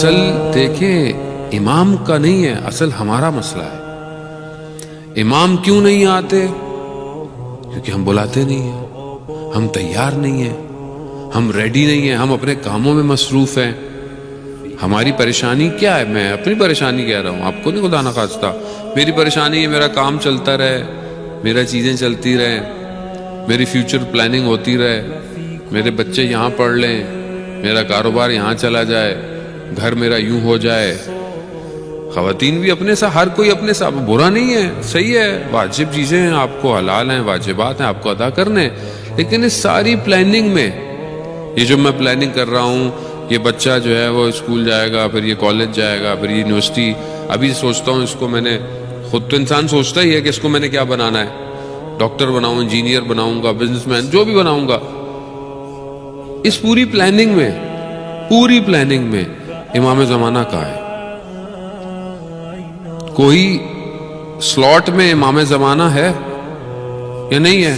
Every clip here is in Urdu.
اصل دیکھیں امام کا نہیں ہے، اصل ہمارا مسئلہ ہے۔ امام کیوں نہیں آتے؟ کیونکہ ہم بلاتے نہیں ہیں، ہم تیار نہیں ہیں، ہم ریڈی نہیں ہیں، ہم اپنے کاموں میں مصروف ہیں۔ ہماری پریشانی کیا ہے؟ میں اپنی پریشانی کہہ رہا ہوں، آپ کو نہیں خدا نخواستہ۔ میری پریشانی ہے میرا کام چلتا رہے، میرا چیزیں چلتی رہیں، میری فیوچر پلاننگ ہوتی رہے، میرے بچے یہاں پڑھ لیں، میرا کاروبار یہاں چلا جائے، گھر میرا یوں ہو جائے۔ خواتین بھی اپنے ساتھ، ہر کوئی اپنے ساتھ، برا نہیں ہے، صحیح ہے، واجب چیزیں ہیں، آپ کو حلال ہیں، واجبات ہیں، آپ کو ادا کرنے۔ لیکن اس ساری پلاننگ میں یہ جو میں پلاننگ کر رہا ہوں، یہ بچہ جو ہے وہ اسکول جائے گا، پھر یہ کالج جائے گا، پھر یہ یونیورسٹی، ابھی سوچتا ہوں اس کو میں نے، خود تو انسان سوچتا ہی ہے کہ اس کو میں نے کیا بنانا ہے، ڈاکٹر بناؤں، انجینئر بناؤں گا، بزنس مین، جو بھی بناؤں گا۔ اس پوری پلاننگ میں امام زمانہ کہاں ہے؟ کوئی سلاٹ میں امام زمانہ ہے یا نہیں ہے؟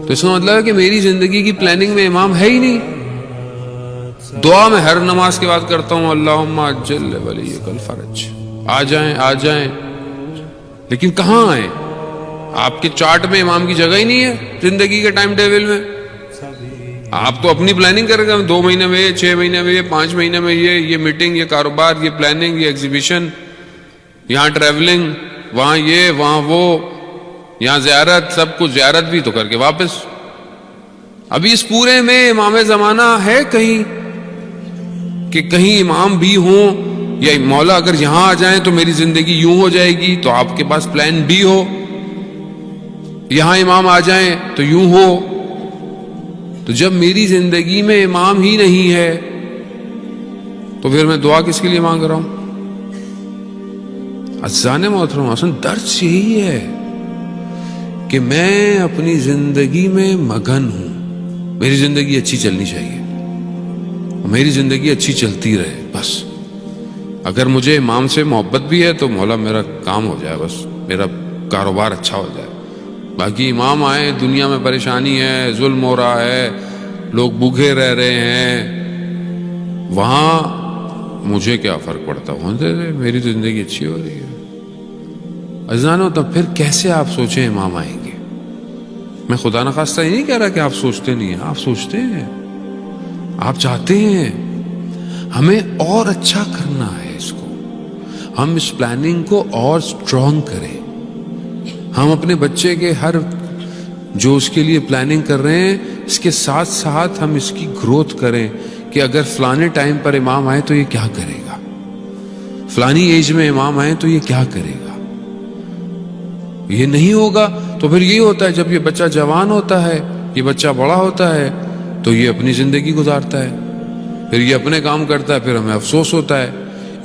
تو اس کا مطلب ہے کہ میری زندگی کی پلاننگ میں امام ہے ہی نہیں۔ دعا میں ہر نماز کے بعد کرتا ہوں، اللہم عجل ولیک الفرج، آ جائیں، لیکن کہاں آئیں؟ آپ کے چارٹ میں امام کی جگہ ہی نہیں ہے، زندگی کے ٹائم ٹیبل میں۔ آپ تو اپنی پلاننگ کریں گے، 2 مہینے میں، 6 مہینے میں، 5 مہینے میں، یہ میٹنگ، یہ کاروبار، یہ پلاننگ، یہ ایگزیبیشن، یہاں ٹریولنگ، وہاں یہ، وہاں وہ، یہاں زیارت، سب کچھ زیارت بھی تو کر کے واپس۔ ابھی اس پورے میں امام زمانہ ہے کہیں کہ کہیں امام بھی ہوں، یا مولا اگر یہاں آ جائیں تو میری زندگی یوں ہو جائے گی، تو آپ کے پاس پلان بی ہو، یہاں امام آ جائیں تو یوں ہو۔ تو جب میری زندگی میں امام ہی نہیں ہے تو پھر میں دعا کس کے لیے مانگ رہا ہوں؟ عزیزان محترم، اصل درس یہی ہے کہ میں اپنی زندگی میں مگن ہوں، میری زندگی اچھی چلنی چاہیے، میری زندگی اچھی چلتی رہے بس۔ اگر مجھے امام سے محبت بھی ہے تو مولا میرا کام ہو جائے، بس میرا کاروبار اچھا ہو جائے۔ باقی امام آئے، دنیا میں پریشانی ہے، ظلم ہو رہا ہے، لوگ بھوکے رہ رہے ہیں، وہاں مجھے کیا فرق پڑتا؟ ہونے دے، میری زندگی اچھی ہو رہی ہے۔ عزیزانو، تب پھر کیسے آپ سوچیں امام آئیں گے؟ میں خدا نخواستہ یہ نہیں کہہ رہا کہ آپ سوچتے نہیں ہیں، آپ سوچتے ہیں، آپ چاہتے ہیں، ہمیں اور اچھا کرنا ہے اس کو، ہم اس پلاننگ کو اور سٹرونگ کریں، ہم اپنے بچے کے ہر جو اس کے لیے پلاننگ کر رہے ہیں، اس کے ساتھ ساتھ ہم اس کی گروتھ کریں کہ اگر فلانے ٹائم پر امام آئے تو یہ کیا کرے گا، فلانی ایج میں امام آئے تو یہ کیا کرے گا۔ یہ نہیں ہوگا تو پھر یہی ہوتا ہے، جب یہ بچہ جوان ہوتا ہے، یہ بچہ بڑا ہوتا ہے تو یہ اپنی زندگی گزارتا ہے، پھر یہ اپنے کام کرتا ہے، پھر ہمیں افسوس ہوتا ہے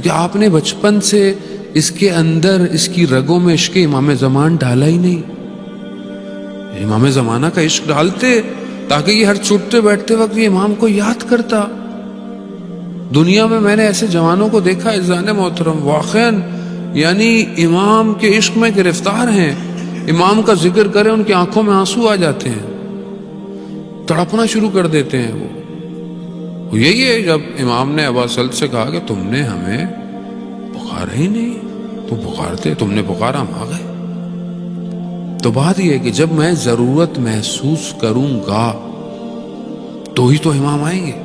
کہ آپ نے بچپن سے اس کے اندر، اس کی رگوں میں عشق امام زمان ڈالا ہی نہیں۔ امام زمانہ کا عشق ڈالتے تاکہ یہ ہر چھوٹتے بیٹھتے وقت یہ امام کو یاد کرتا۔ دنیا میں نے ایسے جوانوں کو دیکھا عزیزان محترم، واقعاً یعنی امام کے عشق میں گرفتار ہیں، امام کا ذکر کریں ان کی آنکھوں میں آنسو آ جاتے ہیں، تڑپنا شروع کر دیتے ہیں۔ وہ یہی ہے جب امام نے ابا سلط سے کہا کہ تم نے ہمیں پکارا ہی نہیں، تو پکارتے، تم نے پکارا، ہم آ گئے۔ تو بات یہ ہے کہ جب میں ضرورت محسوس کروں گا تو ہی تو امام آئیں گے۔